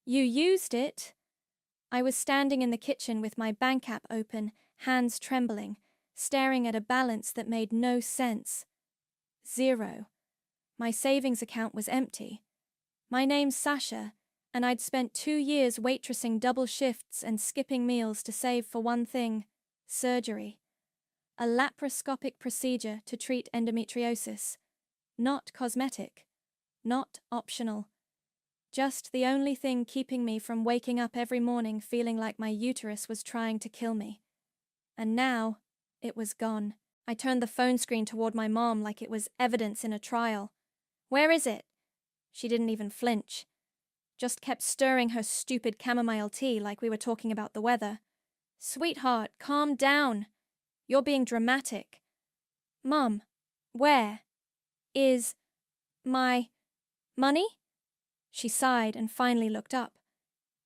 You used it? I was standing in the kitchen with my bank app open, hands trembling, staring at a balance that made no sense. 0. My savings account was empty. My name's Sasha, and I'd spent 2 years waitressing double shifts and skipping meals to save for one thing: surgery. A laparoscopic procedure to treat endometriosis. Not cosmetic. Not optional. Just the only thing keeping me from waking up every morning feeling like my uterus was trying to kill me. And now, it was gone. I turned the phone screen toward my mom like it was evidence in a trial. "Where is it?" She didn't even flinch. Just kept stirring her stupid chamomile tea like we were talking about the weather. "Sweetheart, calm down. You're being dramatic." "Mom, where is my money?" She sighed and finally looked up.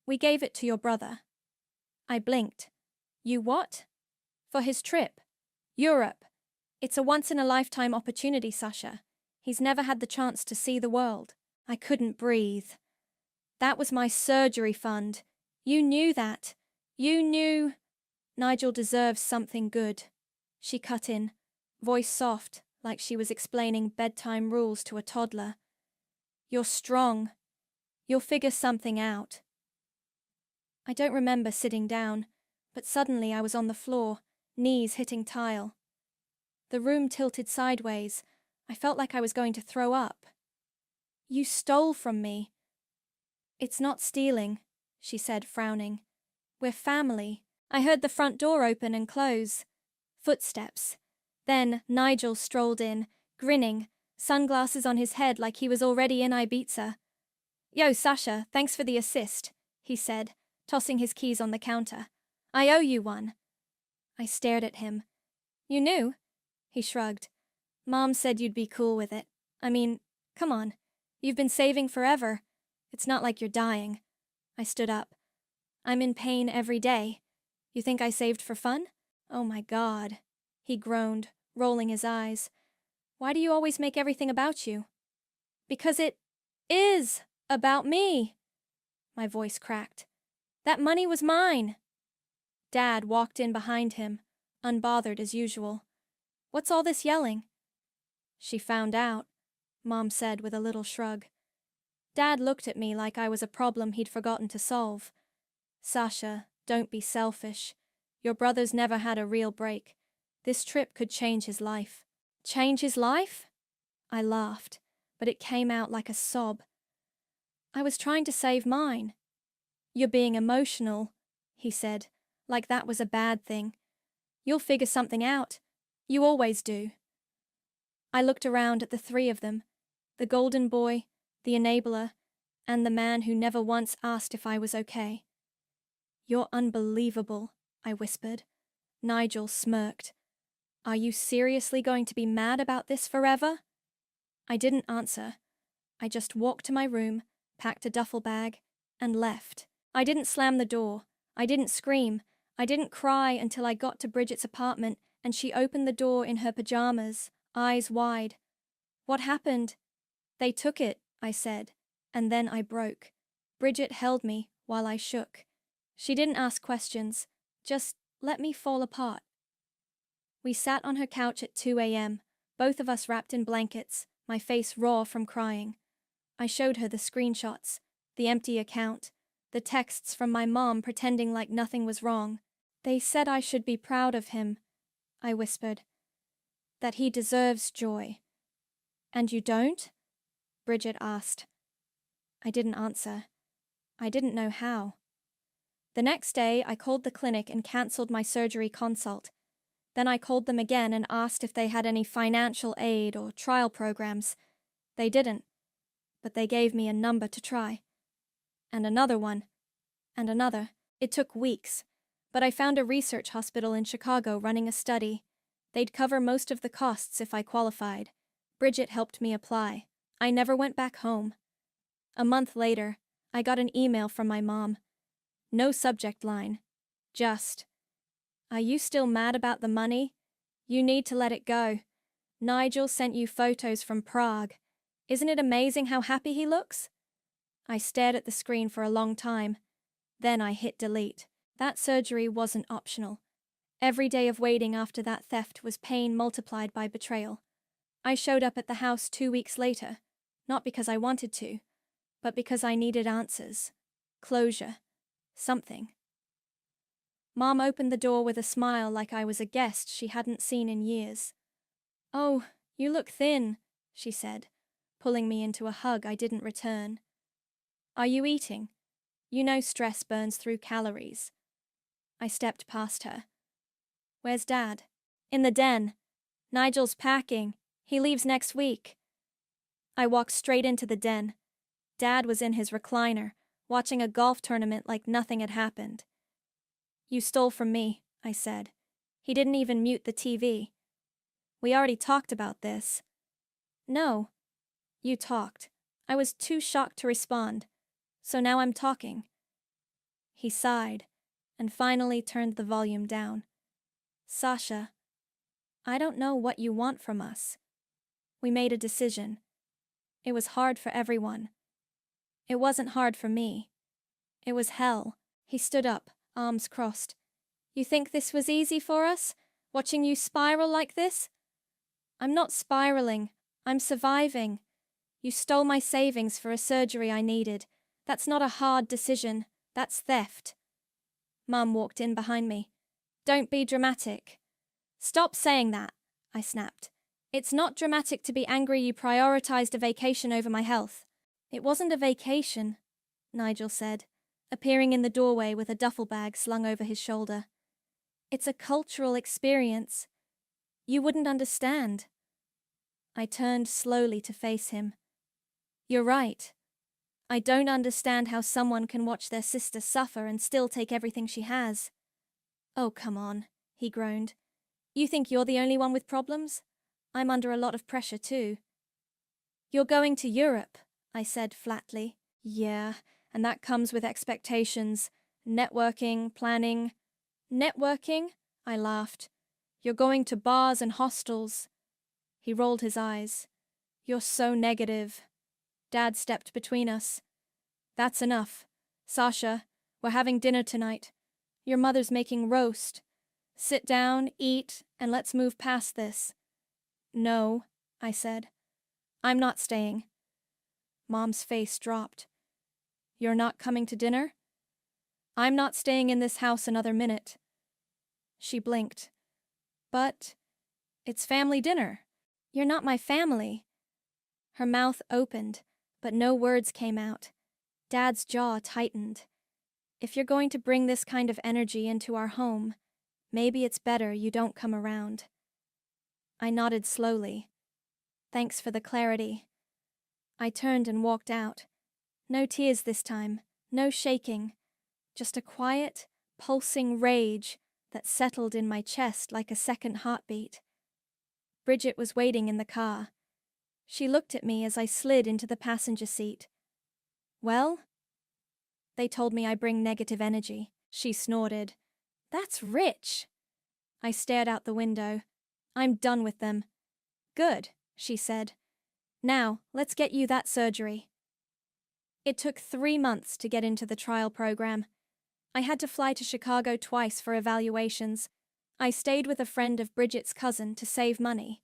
"We gave it to your brother." I blinked. "You what?" "For his trip. Europe. It's a once-in-a-lifetime opportunity, Sasha. He's never had the chance to see the world." I couldn't breathe. "That was my surgery fund. You knew that. You knew—" "Nigel deserves something good," she cut in, voice soft, like she was explaining bedtime rules to a toddler. "You're strong. You'll figure something out." I don't remember sitting down, but suddenly I was on the floor, knees hitting tile. The room tilted sideways. I felt like I was going to throw up. "You stole from me." "It's not stealing," she said, frowning. "We're family." I heard the front door open and close. Footsteps. Then Nigel strolled in, grinning, sunglasses on his head like he was already in Ibiza. "Yo, Sasha, thanks for the assist," he said, tossing his keys on the counter. "I owe you one." I stared at him. "You knew?" He shrugged. "Mom said you'd be cool with it. I mean, come on. You've been saving forever. It's not like you're dying." I stood up. "I'm in pain every day. You think I saved for fun?" "Oh my God," he groaned, rolling his eyes. "Why do you always make everything about you?" "Because it is about me." My voice cracked. "That money was mine." Dad walked in behind him, unbothered as usual. "What's all this yelling?" "She found out," Mom said with a little shrug. Dad looked at me like I was a problem he'd forgotten to solve. "Sasha, don't be selfish. Your brother's never had a real break. This trip could change his life." "Change his life?" I laughed, but it came out like a sob. "I was trying to save mine." "You're being emotional," he said, like that was a bad thing. "You'll figure something out. You always do." I looked around at the three of them, the golden boy, the enabler, and the man who never once asked if I was okay. "You're unbelievable," I whispered. Nigel smirked. "Are you seriously going to be mad about this forever?" I didn't answer. I just walked to my room, packed a duffel bag, and left. I didn't slam the door. I didn't scream. I didn't cry until I got to Bridget's apartment and she opened the door in her pajamas, eyes wide. "What happened?" "They took it," I said, and then I broke. Bridget held me while I shook. She didn't ask questions, just let me fall apart. We sat on her couch at 2 a.m., both of us wrapped in blankets, my face raw from crying. I showed her the screenshots, the empty account, the texts from my mom pretending like nothing was wrong. "They said I should be proud of him," I whispered. "That he deserves joy." "And you don't?" Bridget asked. I didn't answer. I didn't know how. The next day, I called the clinic and cancelled my surgery consult. Then I called them again and asked if they had any financial aid or trial programs. They didn't, but they gave me a number to try. And another one. And another. It took weeks, but I found a research hospital in Chicago running a study. They'd cover most of the costs if I qualified. Bridget helped me apply. I never went back home. A month later, I got an email from my mom. No subject line. Just, "Are you still mad about the money? You need to let it go. Nigel sent you photos from Prague. Isn't it amazing how happy he looks?" I stared at the screen for a long time. Then I hit delete. That surgery wasn't optional. Every day of waiting after that theft was pain multiplied by betrayal. I showed up at the house 2 weeks later, not because I wanted to, but because I needed answers. Closure. Something. Mom opened the door with a smile like I was a guest she hadn't seen in years. "Oh, you look thin," she said, pulling me into a hug I didn't return. "Are you eating? You know stress burns through calories." I stepped past her. "Where's Dad?" "In the den. Nigel's packing. He leaves next week." I walked straight into the den. Dad was in his recliner, watching a golf tournament like nothing had happened. "You stole from me," I said. He didn't even mute the TV. "We already talked about this." "No. You talked. I was too shocked to respond. So now I'm talking." He sighed, and finally turned the volume down. "Sasha, I don't know what you want from us. We made a decision. It was hard for everyone. It wasn't hard for me. It was hell." He stood up, arms crossed. "You think this was easy for us? Watching you spiral like this?" "I'm not spiraling. I'm surviving. You stole my savings for a surgery I needed. That's not a hard decision. That's theft." Mum walked in behind me. "Don't be dramatic." "Stop saying that," I snapped. "It's not dramatic to be angry you prioritized a vacation over my health." "It wasn't a vacation," Nigel said, appearing in the doorway with a duffel bag slung over his shoulder. "It's a cultural experience. You wouldn't understand." I turned slowly to face him. "You're right. I don't understand how someone can watch their sister suffer and still take everything she has." "Oh, come on," he groaned. "You think you're the only one with problems? I'm under a lot of pressure too." "You're going to Europe," I said flatly. "Yeah, and that comes with expectations. Networking, planning." "Networking?" I laughed. "You're going to bars and hostels." He rolled his eyes. "You're so negative." Dad stepped between us. "That's enough. Sasha, we're having dinner tonight. Your mother's making roast. Sit down, eat, and let's move past this." "No," I said. "I'm not staying." Mom's face dropped. "You're not coming to dinner?" "I'm not staying in this house another minute." She blinked. "But it's family dinner." "You're not my family." Her mouth opened, but no words came out. Dad's jaw tightened. "If you're going to bring this kind of energy into our home, maybe it's better you don't come around." I nodded slowly. "Thanks for the clarity." I turned and walked out. No tears this time, no shaking. Just a quiet, pulsing rage that settled in my chest like a second heartbeat. Bridget was waiting in the car. She looked at me as I slid into the passenger seat. "Well?" "They told me I bring negative energy." She snorted. "That's rich." I stared out the window. "I'm done with them." "Good," she said. "Now, let's get you that surgery." It took 3 months to get into the trial program. I had to fly to Chicago twice for evaluations. I stayed with a friend of Bridget's cousin to save money.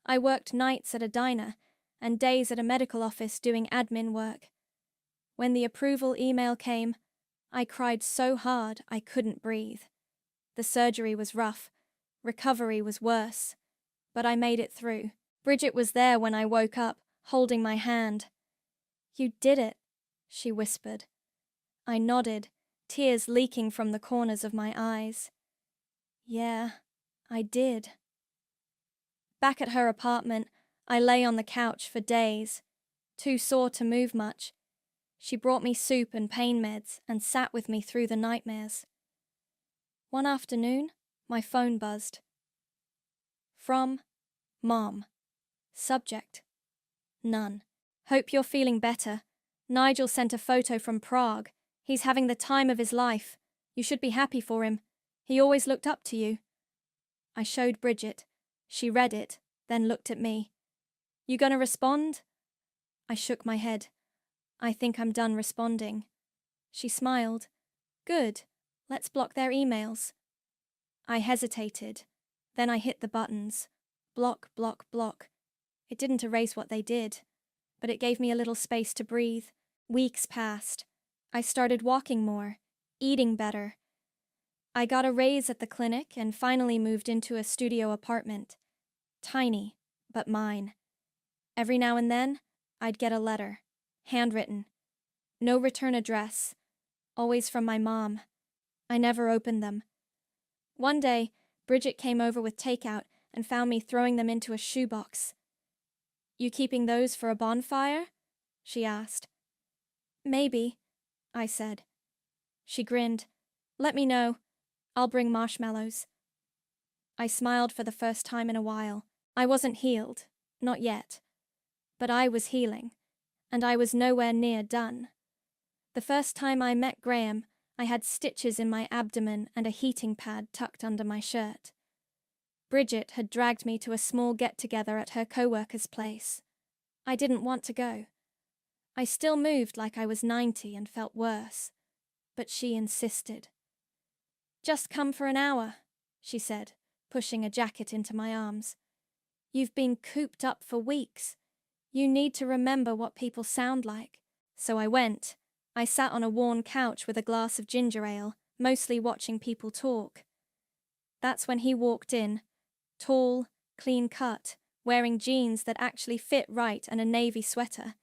I worked nights at a diner and days at a medical office doing admin work. When the approval email came, I cried so hard I couldn't breathe. The surgery was rough. Recovery was worse. But I made it through. Bridget was there when I woke up, holding my hand. "You did it," she whispered. I nodded, tears leaking from the corners of my eyes. "Yeah, I did." Back at her apartment, I lay on the couch for days, too sore to move much. She brought me soup and pain meds and sat with me through the nightmares. One afternoon, my phone buzzed. From Mom. Subject: None. "Hope you're feeling better. Nigel sent a photo from Prague. He's having the time of his life. You should be happy for him. He always looked up to you." I showed Bridget. She read it, then looked at me. "You gonna respond?" I shook my head. I think I'm done responding. She smiled. Good. Let's block their emails. I hesitated. Then I hit the buttons. Block, block, block. It didn't erase what they did, but it gave me a little space to breathe. Weeks passed. I started walking more, eating better. I got a raise at the clinic and finally moved into a studio apartment. Tiny, but mine. Every now and then, I'd get a letter, handwritten. No return address, always from my mom. I never opened them. One day, Bridget came over with takeout and found me throwing them into a shoebox. You keeping those for a bonfire? She asked. Maybe, I said. She grinned. Let me know. I'll bring marshmallows. I smiled for the first time in a while. I wasn't healed, not yet. But I was healing, and I was nowhere near done. The first time I met Graham, I had stitches in my abdomen and a heating pad tucked under my shirt. Bridget had dragged me to a small get-together at her co-worker's place. I didn't want to go. I still moved like I was 90 and felt worse, but she insisted. Just come for an hour, she said, pushing a jacket into my arms. You've been cooped up for weeks. You need to remember what people sound like. So I went. I sat on a worn couch with a glass of ginger ale, mostly watching people talk. That's when he walked in, tall, clean-cut, wearing jeans that actually fit right and a navy sweater.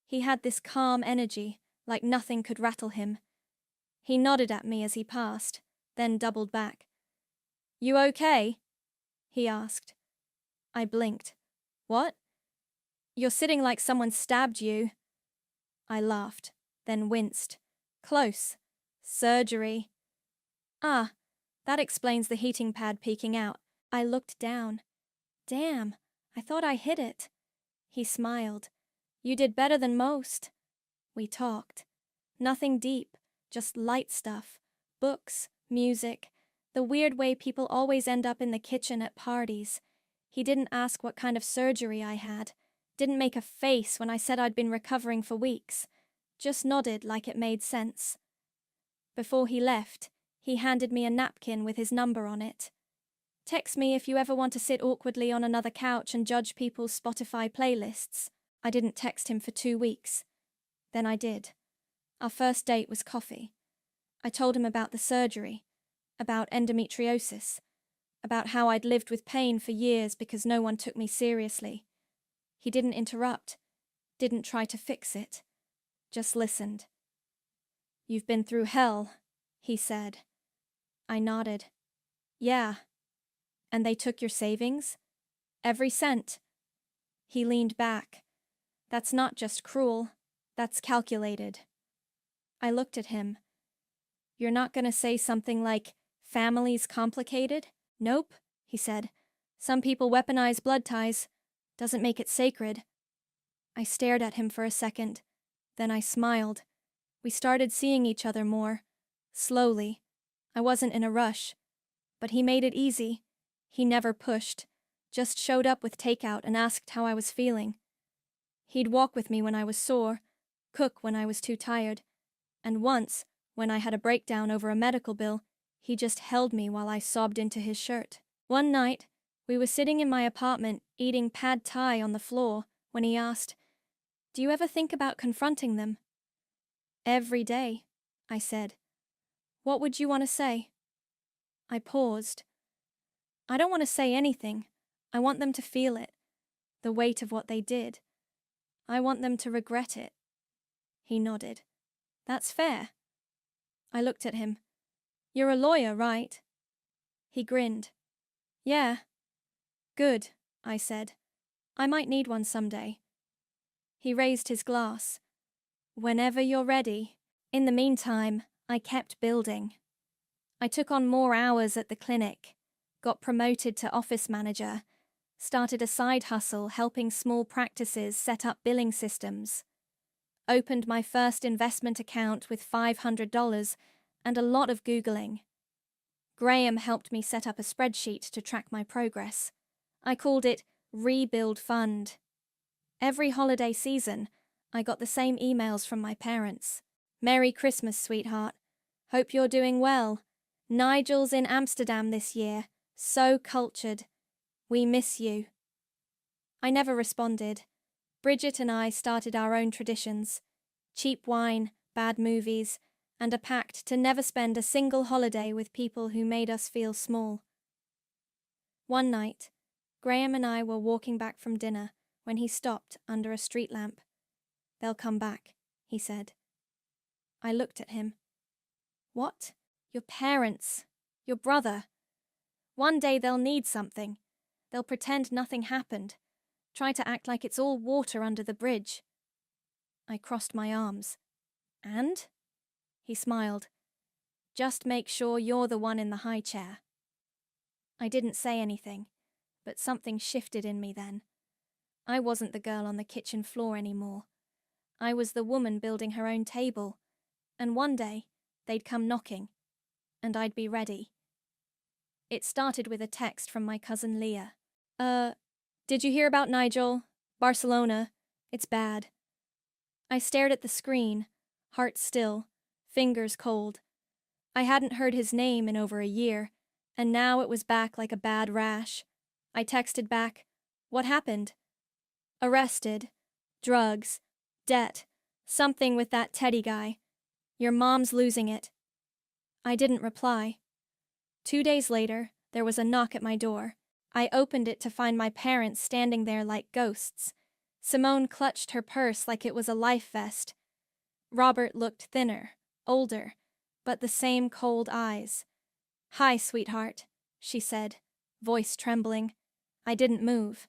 He had this calm energy, like nothing could rattle him. He nodded at me as he passed, then doubled back. You okay? He asked. I blinked. What? You're sitting like someone stabbed you. I laughed, then winced. Close. Surgery. Ah, that explains the heating pad peeking out. I looked down. Damn, I thought I hit it. He smiled. You did better than most. We talked. Nothing deep, just light stuff. Books, music, the weird way people always end up in the kitchen at parties. He didn't ask what kind of surgery I had. Didn't make a face when I said I'd been recovering for weeks. Just nodded like it made sense. Before he left, he handed me a napkin with his number on it. Text me if you ever want to sit awkwardly on another couch and judge people's Spotify playlists. I didn't text him for 2 weeks. Then I did. Our first date was coffee. I told him about the surgery, about endometriosis, about how I'd lived with pain for years because no one took me seriously. He didn't interrupt, didn't try to fix it, just listened. You've been through hell, he said. I nodded. Yeah. And they took your savings? Every cent. He leaned back. That's not just cruel, that's calculated. I looked at him. You're not going to say something like, family's complicated? Nope, he said. Some people weaponize blood ties. Doesn't make it sacred. I stared at him for a second. Then I smiled. We started seeing each other more. Slowly. I wasn't in a rush. But he made it easy. He never pushed. Just showed up with takeout and asked how I was feeling. He'd walk with me when I was sore, cook when I was too tired. And once, when I had a breakdown over a medical bill, he just held me while I sobbed into his shirt. One night, we were sitting in my apartment eating pad thai on the floor when he asked, Do you ever think about confronting them? Every day, I said. What would you want to say? I paused. I don't want to say anything. I want them to feel it, the weight of what they did. I want them to regret it. He nodded. That's fair. I looked at him. You're a lawyer, right? He grinned. Yeah. Good, I said. I might need one someday. He raised his glass. Whenever you're ready. In the meantime, I kept building. I took on more hours at the clinic, got promoted to office manager, started a side hustle helping small practices set up billing systems, opened my first investment account with $500 and a lot of Googling. Graham helped me set up a spreadsheet to track my progress. I called it Rebuild Fund. Every holiday season, I got the same emails from my parents. Merry Christmas, sweetheart. Hope you're doing well. Nigel's in Amsterdam this year. So cultured. We miss you. I never responded. Bridget and I started our own traditions. Cheap wine, bad movies, and a pact to never spend a single holiday with people who made us feel small. One night, Graham and I were walking back from dinner when he stopped under a street lamp. "They'll come back," he said. I looked at him. "What? Your parents? Your brother? One day they'll need something. They'll pretend nothing happened. Try to act like it's all water under the bridge." I crossed my arms. "And?" He smiled. "Just make sure you're the one in the high chair." I didn't say anything, but something shifted in me then. I wasn't the girl on the kitchen floor anymore. I was the woman building her own table, and one day they'd come knocking, and I'd be ready. It started with a text from my cousin Leah. Did you hear about Nigel? Barcelona. It's bad." I stared at the screen, heart still, fingers cold. I hadn't heard his name in over a year, and now it was back like a bad rash. I texted back, "What happened?" "Arrested. Drugs. Debt. Something with that Teddy guy. Your mom's losing it." I didn't reply. 2 days later, there was a knock at my door. I opened it to find my parents standing there like ghosts. Simone clutched her purse like it was a life vest. Robert looked thinner, older, but the same cold eyes. "Hi, sweetheart," she said, voice trembling. I didn't move.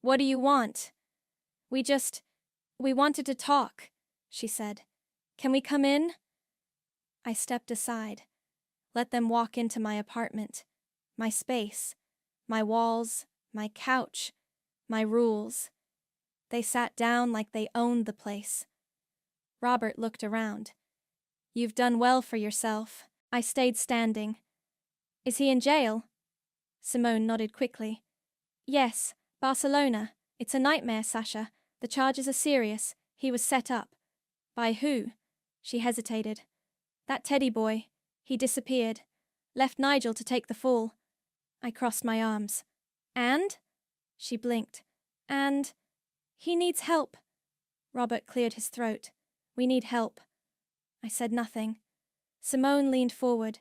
"What do you want?" We wanted to talk," she said. "Can we come in?" I stepped aside. Let them walk into my apartment. My space. My walls. My couch. My rules. They sat down like they owned the place. Robert looked around. "You've done well for yourself." I stayed standing. "Is he in jail?" Simone nodded quickly. "Yes, Barcelona. It's a nightmare, Sasha. The charges are serious. He was set up." "By who?" She hesitated. "That Teddy boy. He disappeared. Left Nigel to take the fall." I crossed my arms. "And?" She blinked. "And he needs help." Robert cleared his throat. "We need help." I said nothing. Simone leaned forward.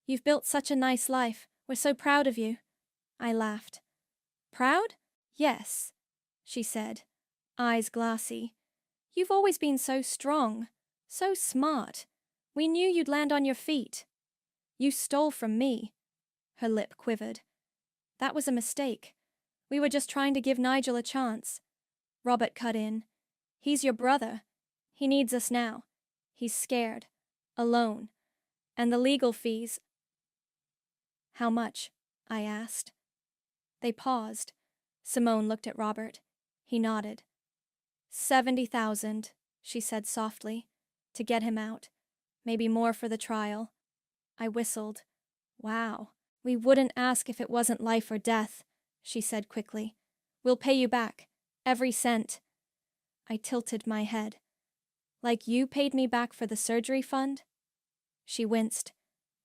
"You've built such a nice life. We're so proud of you." I laughed. "Proud? Yes," she said, eyes glassy. "You've always been so strong, so smart. We knew you'd land on your feet. You stole from me." Her lip quivered. "That was a mistake. We were just trying to give Nigel a chance." Robert cut in. "He's your brother. He needs us now. He's scared. Alone. And the legal fees—" "How much?" I asked. They paused. Simone looked at Robert. He nodded. 70,000, she said softly, to get him out. Maybe more for the trial. I whistled. "Wow. We wouldn't ask if it wasn't life or death," she said quickly. "We'll pay you back. Every cent." I tilted my head. "Like you paid me back for the surgery fund?" She winced.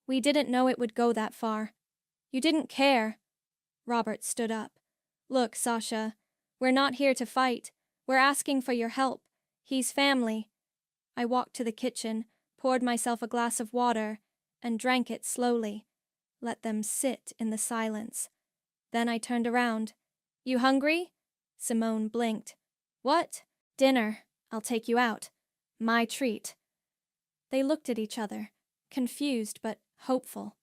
"We didn't know it would go that far. You didn't care." Robert stood up. "Look, Sasha, we're not here to fight. We're asking for your help. He's family." I walked to the kitchen, poured myself a glass of water, and drank it slowly. Let them sit in the silence. Then I turned around. "You hungry?" Simone blinked. "What?" "Dinner. I'll take you out. My treat." They looked at each other, confused but hopeful.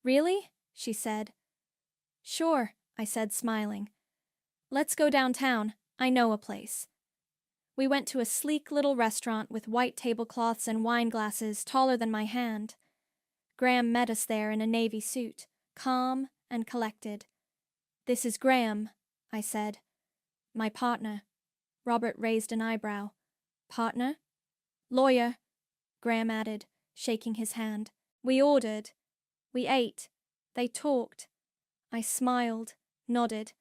"Really?" she said. "Sure," I said, smiling. "Let's go downtown. I know a place." We went to a sleek little restaurant with white tablecloths and wine glasses taller than my hand. Graham met us there in a navy suit, calm and collected. "This is Graham," I said. "My partner." Robert raised an eyebrow. "Partner?" "Lawyer," Graham added, shaking his hand. We ordered. We ate. They talked. I smiled, nodded,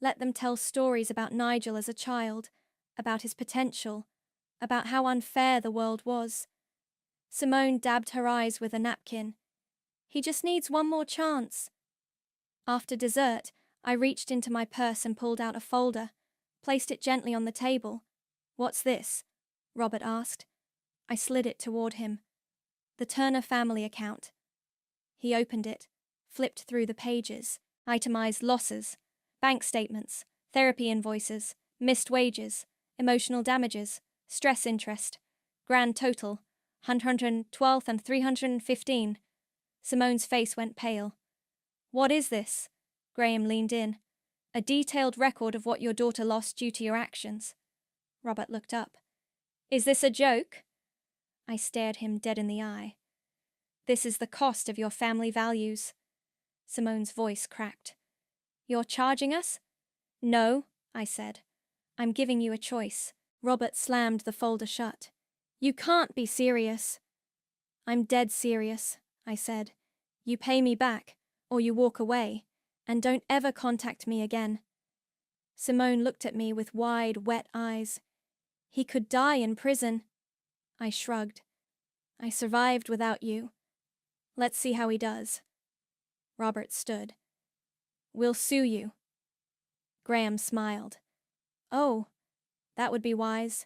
let them tell stories about Nigel as a child, about his potential, about how unfair the world was. Simone dabbed her eyes with a napkin. He just needs one more chance. After dessert, I reached into my purse and pulled out a folder, placed it gently on the table. "What's this?" Robert asked. I slid it toward him. "The Turner family account." He opened it, flipped through the pages, itemized losses, bank statements, therapy invoices, missed wages, emotional damages, stress interest, grand total, 112 and 315. Simone's face went pale. "What is this?" Graham leaned in. "A detailed record of what your daughter lost due to your actions." Robert looked up. "Is this a joke?" I stared him dead in the eye. "This is the cost of your family values." Simone's voice cracked. "You're charging us?" "No," I said. "I'm giving you a choice." Robert slammed the folder shut. "You can't be serious." "I'm dead serious," I said. "You pay me back, or you walk away, and don't ever contact me again." Simone looked at me with wide, wet eyes. "He could die in prison." I shrugged. "I survived without you. Let's see how he does." Robert stood. "We'll sue you." Graham smiled. "Oh, that would be wise.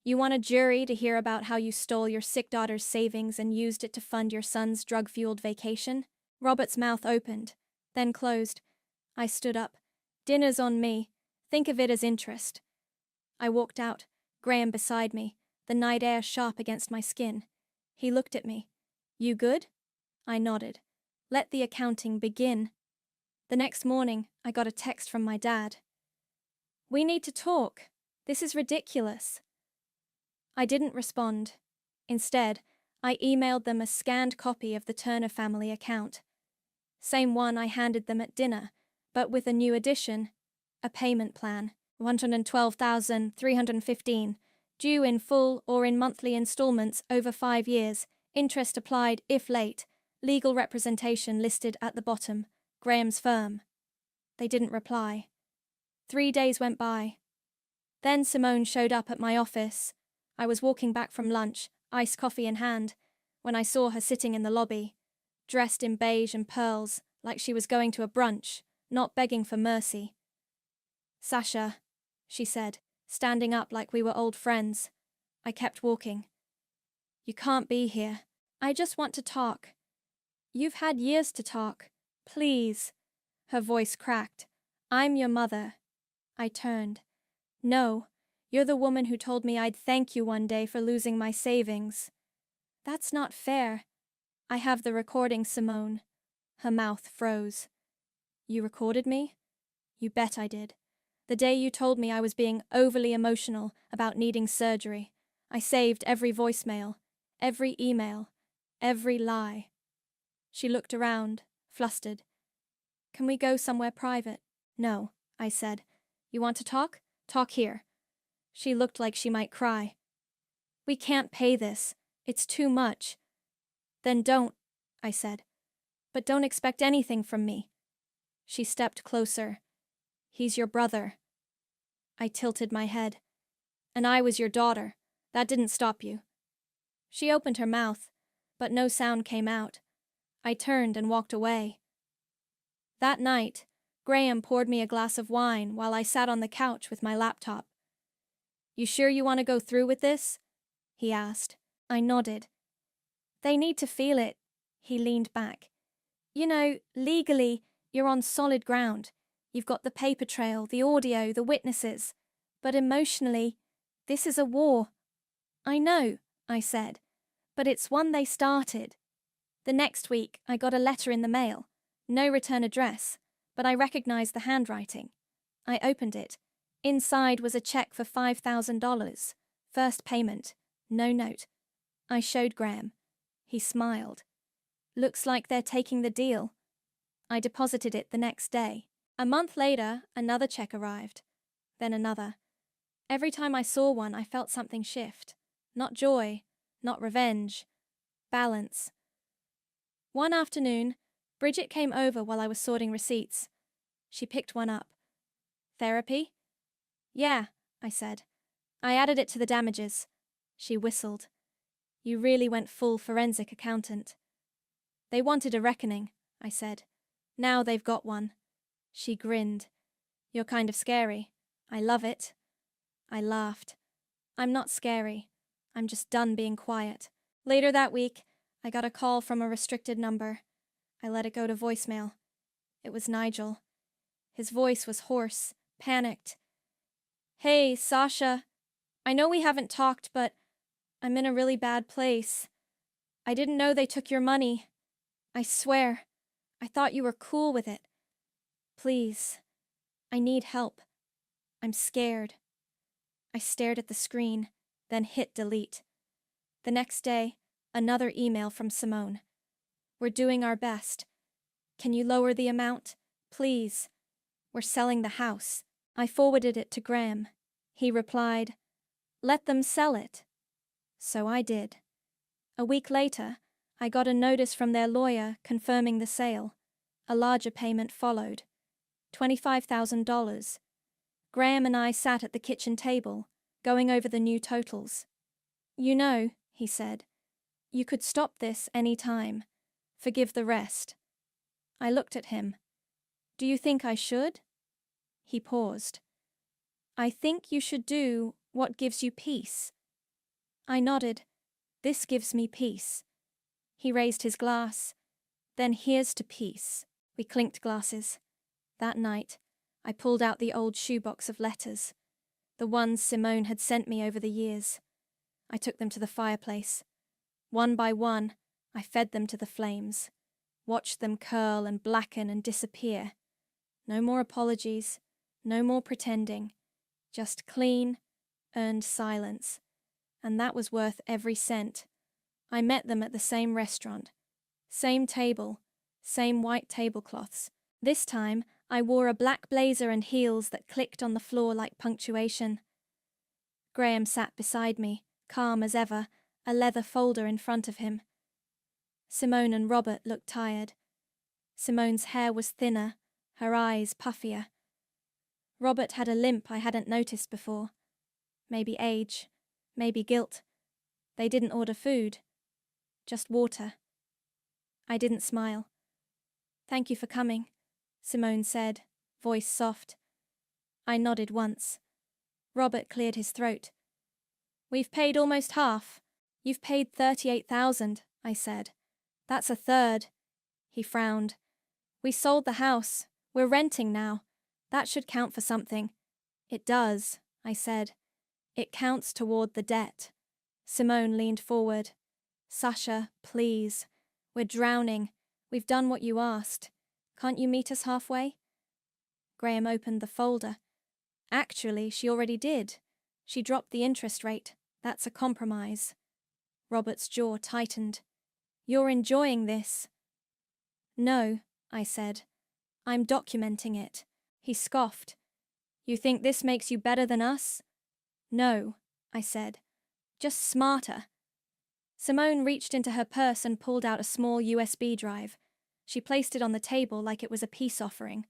You want a jury to hear about how you stole your sick daughter's savings and used it to fund your son's drug-fueled vacation?" Robert's mouth opened, then closed. I stood up. "Dinner's on me. Think of it as interest." I walked out, Graham beside me, the night air sharp against my skin. He looked at me. "You good?" I nodded. "Let the accounting begin." The next morning, I got a text from my dad. "We need to talk. This is ridiculous." I didn't respond. Instead, I emailed them a scanned copy of the Turner family account. Same one I handed them at dinner, but with a new addition, a payment plan, 112,315, due in full or in monthly installments over 5 years, interest applied if late, legal representation listed at the bottom, Graham's firm. They didn't reply. 3 days went by. Then Simone showed up at my office. I was walking back from lunch, iced coffee in hand, when I saw her sitting in the lobby, dressed in beige and pearls, like she was going to a brunch, not begging for mercy. "Sasha," she said, standing up like we were old friends. I kept walking. "You can't be here. I just want to talk." "You've had years to talk. Please." Her voice cracked. "I'm your mother." I turned. "No, you're the woman who told me I'd thank you one day for losing my savings." "That's not fair." "I have the recording, Simone." Her mouth froze. "You recorded me?" "You bet I did. The day you told me I was being overly emotional about needing surgery, I saved every voicemail, every email, every lie." She looked around, flustered. "Can we go somewhere private?" "No," I said. "You want to talk? Talk here." She looked like she might cry. "We can't pay this. It's too much." "Then don't," I said. "But don't expect anything from me." She stepped closer. "He's your brother." I tilted my head. "And I was your daughter. That didn't stop you." She opened her mouth, but no sound came out. I turned and walked away. That night, Graham poured me a glass of wine while I sat on the couch with my laptop. "You sure you want to go through with this?" he asked. I nodded. "They need to feel it." He leaned back. "You know, legally, you're on solid ground. You've got the paper trail, the audio, the witnesses. But emotionally, this is a war." "I know," I said, "but it's one they started." The next week, I got a letter in the mail. No return address, but I recognized the handwriting. I opened it. Inside was a check for $5,000. First payment. No note. I showed Graham. He smiled. "Looks like they're taking the deal." I deposited it the next day. A month later, another check arrived. Then another. Every time I saw one, I felt something shift. Not joy, not revenge. Balance. One afternoon, Bridget came over while I was sorting receipts. She picked one up. "Therapy?" "Yeah," I said. I added it to the damages. She whistled. You really went full forensic accountant. They wanted a reckoning, I said. Now they've got one. She grinned. You're kind of scary. I love it. I laughed. I'm not scary. I'm just done being quiet. Later that week, I got a call from a restricted number. I let it go to voicemail. It was Nigel. His voice was hoarse, panicked. Hey, Sasha. I know we haven't talked, but I'm in a really bad place. I didn't know they took your money. I swear, I thought you were cool with it. Please, I need help. I'm scared. I stared at the screen, then hit delete. The next day, another email from Simone. We're doing our best. Can you lower the amount? Please. We're selling the house. I forwarded it to Graham. He replied, Let them sell it. So I did. A week later, I got a notice from their lawyer confirming the sale. A larger payment followed. $25,000. Graham and I sat at the kitchen table, going over the new totals. You know, he said, you could stop this any time. Forgive the rest. I looked at him. Do you think I should? He paused. I think you should do what gives you peace. I nodded. This gives me peace. He raised his glass. Then here's to peace. We clinked glasses. That night, I pulled out the old shoebox of letters, the ones Simone had sent me over the years. I took them to the fireplace. One by one, I fed them to the flames, watched them curl and blacken and disappear. No more apologies, no more pretending, just clean, earned silence. And that was worth every cent. I met them at the same restaurant, same table, same white tablecloths. This time, I wore a black blazer and heels that clicked on the floor like punctuation. Graham sat beside me, calm as ever, a leather folder in front of him. Simone and Robert looked tired. Simone's hair was thinner, her eyes puffier. Robert had a limp I hadn't noticed before. Maybe age, maybe guilt. They didn't order food, just water. I didn't smile. Thank you for coming, Simone said, voice soft. I nodded once. Robert cleared his throat. We've paid almost half. You've paid $38,000, I said. That's a third. He frowned. We sold the house. We're renting now. That should count for something. It does, I said. It counts toward the debt. Simone leaned forward. Sasha, please. We're drowning. We've done what you asked. Can't you meet us halfway? Graham opened the folder. Actually, she already did. She dropped the interest rate. That's a compromise. Robert's jaw tightened. You're enjoying this. No, I said. I'm documenting it. He scoffed. You think this makes you better than us? No, I said. Just smarter. Simone reached into her purse and pulled out a small USB drive. She placed it on the table like it was a peace offering.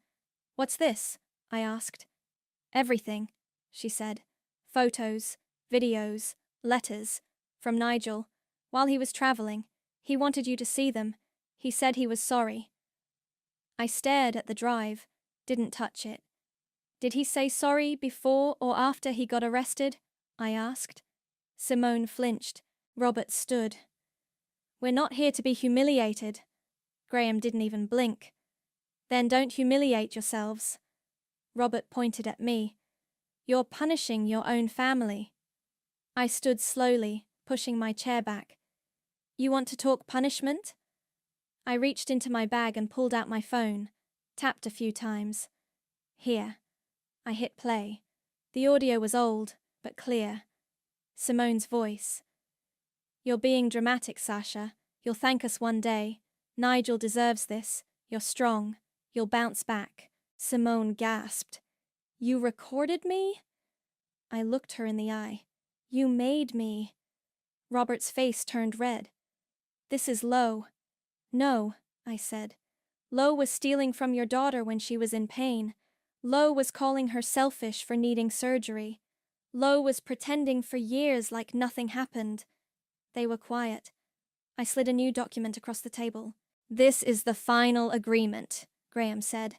What's this? I asked. Everything, she said. Photos, videos, letters. From Nigel. While he was traveling, he wanted you to see them. He said he was sorry. I stared at the drive, didn't touch it. Did he say sorry before or after he got arrested? I asked. Simone flinched. Robert stood. We're not here to be humiliated. Graham didn't even blink. Then don't humiliate yourselves. Robert pointed at me. You're punishing your own family. I stood slowly, pushing my chair back. You want to talk punishment? I reached into my bag and pulled out my phone, tapped a few times. Here. I hit play. The audio was old, but clear. Simone's voice. You're being dramatic, Sasha. You'll thank us one day. Nigel deserves this. You're strong. You'll bounce back. Simone gasped. You recorded me? I looked her in the eye. You made me. Robert's face turned red. This is Lo. No, I said. Lo was stealing from your daughter when she was in pain. Lo was calling her selfish for needing surgery. Lo was pretending for years like nothing happened. They were quiet. I slid a new document across the table. This is the final agreement, Graham said.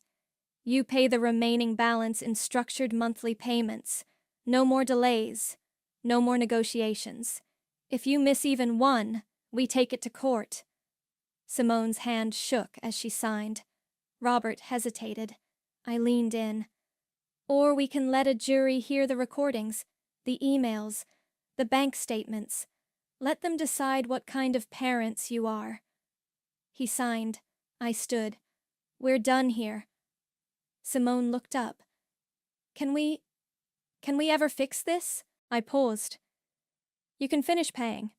You pay the remaining balance in structured monthly payments. No more delays. No more negotiations. If you miss even one, we take it to court. Simone's hand shook as she signed. Robert hesitated. I leaned in. Or we can let a jury hear the recordings, the emails, the bank statements. Let them decide what kind of parents you are. He signed. I stood. We're done here. Simone looked up. Can we ever fix this? I paused. You can finish paying.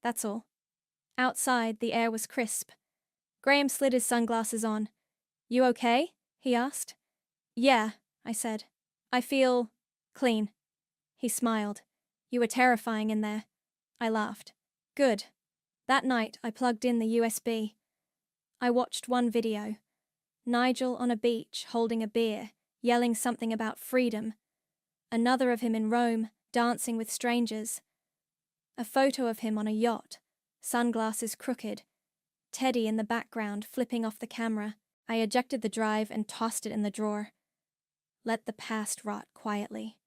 That's all. Outside, the air was crisp. Graham slid his sunglasses on. You okay? He asked. Yeah, I said. I feel clean. He smiled. You were terrifying in there. I laughed. Good. That night, I plugged in the USB. I watched one video. Nigel on a beach, holding a beer, yelling something about freedom. Another of him in Rome, dancing with strangers. A photo of him on a yacht, sunglasses crooked. Teddy in the background, flipping off the camera. I ejected the drive and tossed it in the drawer. Let the past rot quietly.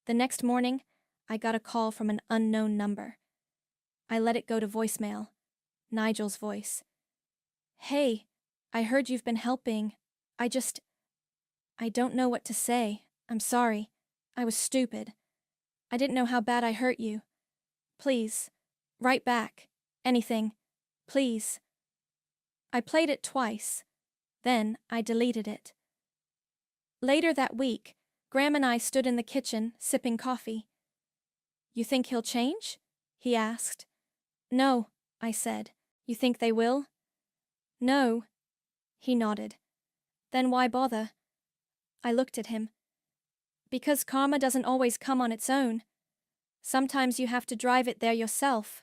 The next morning, I got a call from an unknown number. I let it go to voicemail. Nigel's voice. Hey, I heard you've been helping. I don't know what to say. I'm sorry. I was stupid. I didn't know how bad I hurt you. Please, write back. Anything. Please. I played it twice. Then I deleted it. Later that week, Graham and I stood in the kitchen, sipping coffee. You think he'll change? He asked. No, I said. You think they will? No. He nodded. Then why bother? I looked at him. Because karma doesn't always come on its own. Sometimes you have to drive it there yourself.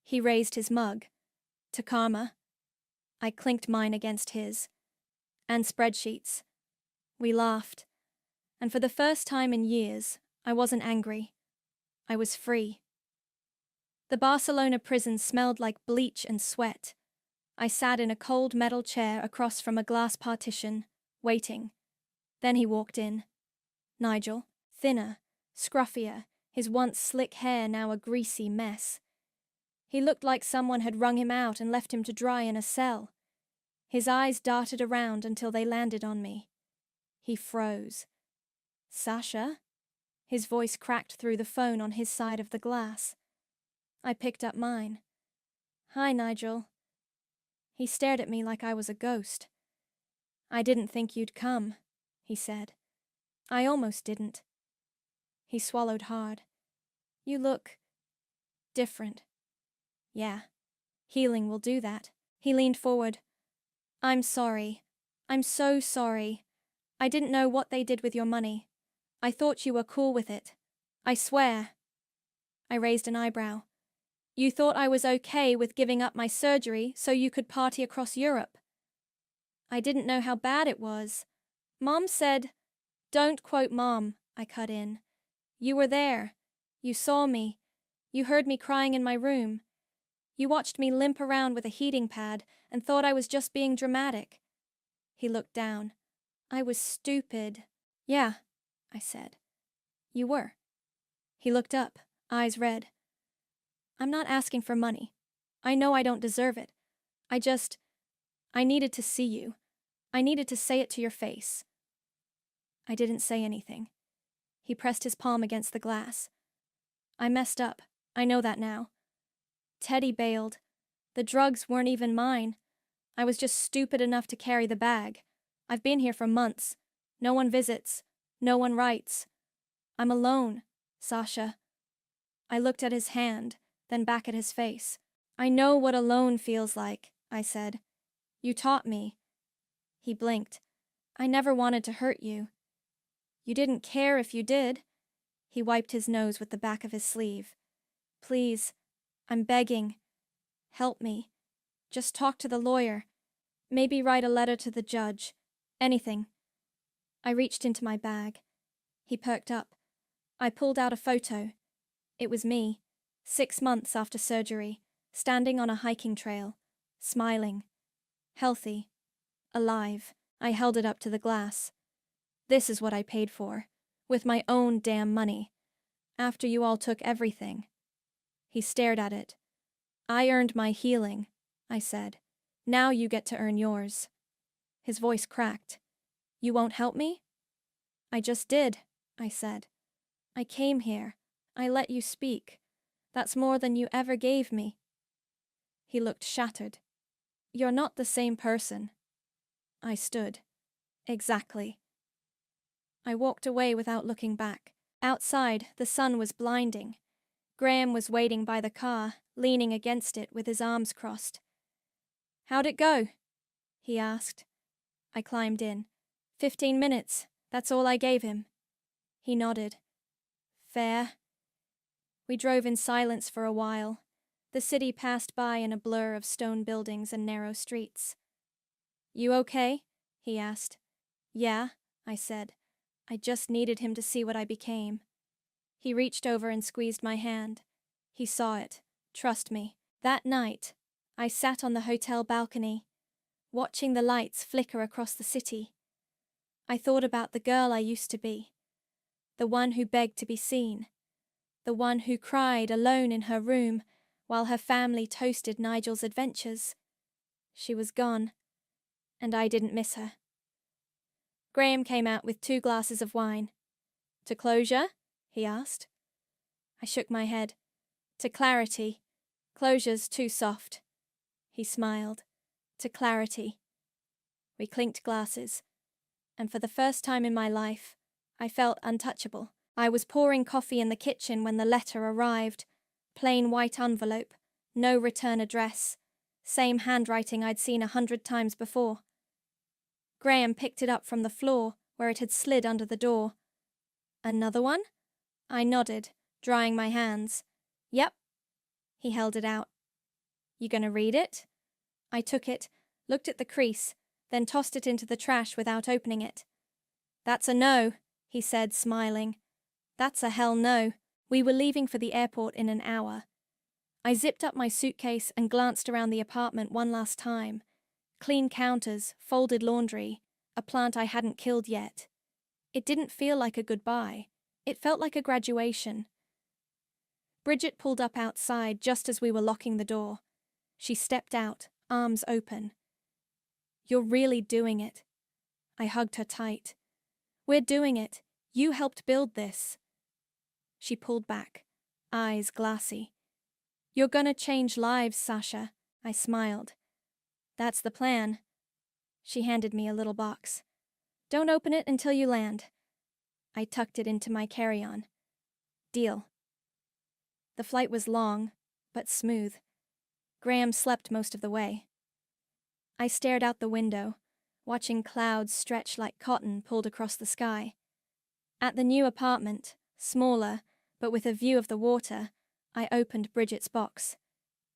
He raised his mug. To karma. I clinked mine against his. And spreadsheets. We laughed. And for the first time in years, I wasn't angry. I was free. The Barcelona prison smelled like bleach and sweat. I sat in a cold metal chair across from a glass partition, waiting. Then he walked in. Nigel, thinner, scruffier, his once slick hair now a greasy mess. He looked like someone had wrung him out and left him to dry in a cell. His eyes darted around until they landed on me. He froze. Sasha? His voice cracked through the phone on his side of the glass. I picked up mine. Hi, Nigel. He stared at me like I was a ghost. I didn't think you'd come, he said. I almost didn't. He swallowed hard. You look different. Yeah, healing will do that. He leaned forward. I'm sorry. I'm so sorry. I didn't know what they did with your money. I thought you were cool with it. I swear. I raised an eyebrow. You thought I was okay with giving up my surgery so you could party across Europe. I didn't know how bad it was. Mom said, Don't quote Mom, I cut in. You were there. You saw me. You heard me crying in my room. You watched me limp around with a heating pad and thought I was just being dramatic. He looked down. I was stupid. Yeah, I said. You were. He looked up, eyes red. I'm not asking for money. I know I don't deserve it. I needed to see you. I needed to say it to your face. I didn't say anything. He pressed his palm against the glass. I messed up. I know that now. Teddy bailed. The drugs weren't even mine. I was just stupid enough to carry the bag. I've been here for months. No one visits. No one writes. I'm alone, Sasha. I looked at his hand, then back at his face. I know what alone feels like, I said. You taught me. He blinked. I never wanted to hurt you. You didn't care if you did. He wiped his nose with the back of his sleeve. Please, I'm begging. Help me. Just talk to the lawyer. Maybe write a letter to the judge. Anything. I reached into my bag. He perked up. I pulled out a photo. It was me, 6 months after surgery, standing on a hiking trail, smiling, healthy, alive. I held it up to the glass. This is what I paid for, with my own damn money, after you all took everything. He stared at it. I earned my healing, I said. Now you get to earn yours. His voice cracked. You won't help me? I just did, I said. I came here. I let you speak. That's more than you ever gave me. He looked shattered. You're not the same person. I stood. Exactly. I walked away without looking back. Outside, the sun was blinding. Graham was waiting by the car, leaning against it with his arms crossed. How'd it go? He asked. I climbed in. 15 minutes. That's all I gave him. He nodded. Fair. We drove in silence for a while. The city passed by in a blur of stone buildings and narrow streets. You okay? He asked. Yeah, I said. I just needed him to see what I became. He reached over and squeezed my hand. He saw it. Trust me. That night, I sat on the hotel balcony, watching the lights flicker across the city. I thought about the girl I used to be, the one who begged to be seen, the one who cried alone in her room while her family toasted Nigel's adventures. She was gone, and I didn't miss her. Graham came out with 2 glasses of wine. To closure? He asked. I shook my head. To clarity. Closure's too soft. He smiled. To clarity. We clinked glasses, and for the first time in my life, I felt untouchable. I was pouring coffee in the kitchen when the letter arrived. Plain white envelope, no return address, same handwriting I'd seen 100 times before. Graham picked it up from the floor where it had slid under the door. Another one? I nodded, drying my hands. Yep. He held it out. You gonna read it? I took it, looked at the crease, then tossed it into the trash without opening it. That's a no, he said, smiling. That's a hell no. We were leaving for the airport in an hour. I zipped up my suitcase and glanced around the apartment one last time. Clean counters, folded laundry, a plant I hadn't killed yet. It didn't feel like a goodbye. It felt like a graduation. Bridget pulled up outside just as we were locking the door. She stepped out, arms open. You're really doing it. I hugged her tight. We're doing it. You helped build this. She pulled back, eyes glassy. You're gonna change lives, Sasha. I smiled. That's the plan. She handed me a little box. Don't open it until you land. I tucked it into my carry-on. Deal. The flight was long, but smooth. Graham slept most of the way. I stared out the window, watching clouds stretch like cotton pulled across the sky. At the new apartment, smaller, but with a view of the water, I opened Bridget's box.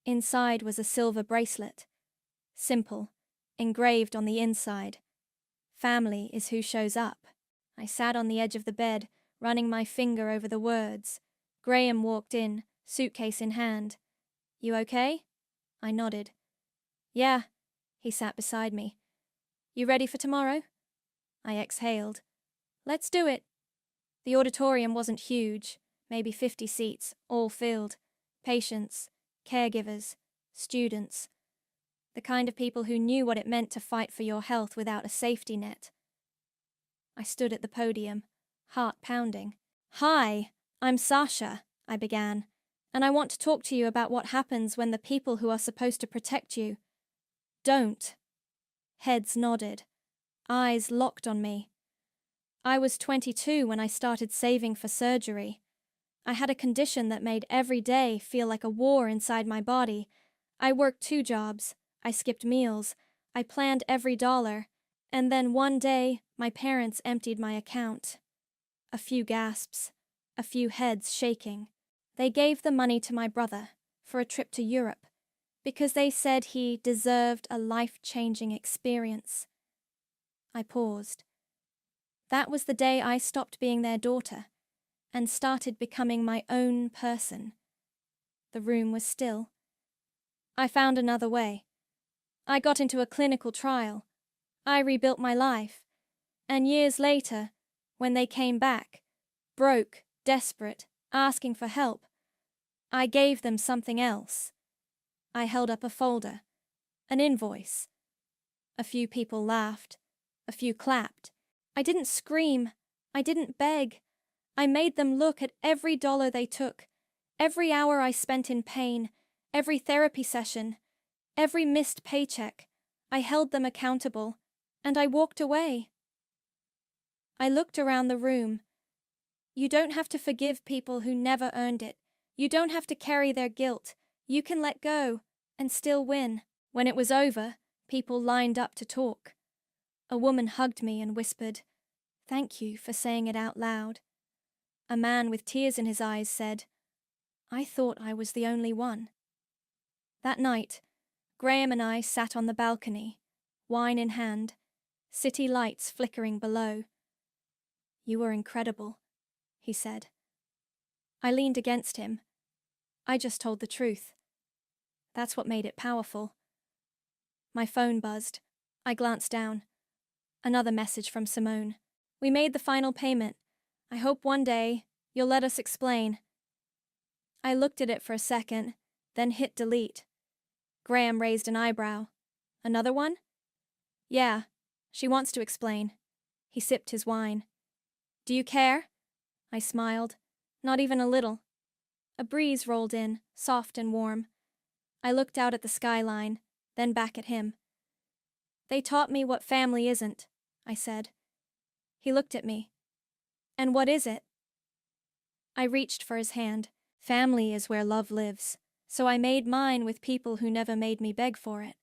Inside was a silver bracelet. Simple, engraved on the inside. Family is who shows up. I sat on the edge of the bed, running my finger over the words. Graham walked in, suitcase in hand. You okay? I nodded. Yeah. He sat beside me. You ready for tomorrow? I exhaled. Let's do it. The auditorium wasn't huge, maybe 50 seats, all filled. Patients, caregivers, students. The kind of people who knew what it meant to fight for your health without a safety net. I stood at the podium, heart pounding. Hi, I'm Sasha, I began, and I want to talk to you about what happens when the people who are supposed to protect you don't. Heads nodded, eyes locked on me. I was 22 when I started saving for surgery. I had a condition that made every day feel like a war inside my body. I worked 2 jobs. I skipped meals. I planned every dollar. And then one day, my parents emptied my account. A few gasps. A few heads shaking. They gave the money to my brother for a trip to Europe because they said he deserved a life-changing experience. I paused. That was the day I stopped being their daughter, and started becoming my own person. The room was still. I found another way. I got into a clinical trial. I rebuilt my life. And years later, when they came back, broke, desperate, asking for help, I gave them something else. I held up a folder, an invoice. A few people laughed. A few clapped. I didn't scream. I didn't beg. I made them look at every dollar they took, every hour I spent in pain, every therapy session, every missed paycheck. I held them accountable, and I walked away. I looked around the room. You don't have to forgive people who never earned it. You don't have to carry their guilt. You can let go and still win. When it was over, people lined up to talk. A woman hugged me and whispered, "Thank you for saying it out loud." A man with tears in his eyes said, "I thought I was the only one." That night, Graham and I sat on the balcony, wine in hand, city lights flickering below. "You were incredible," he said. I leaned against him. I just told the truth. That's what made it powerful. My phone buzzed. I glanced down. Another message from Simone. "We made the final payment. I hope one day you'll let us explain." I looked at it for a second, then hit delete. Graham raised an eyebrow. "Another one?" "Yeah, she wants to explain." He sipped his wine. "Do you care?" I smiled. "Not even a little." A breeze rolled in, soft and warm. I looked out at the skyline, then back at him. "They taught me what family isn't," I said. He looked at me. "And what is it?" I reached for his hand. "Family is where love lives. So I made mine with people who never made me beg for it."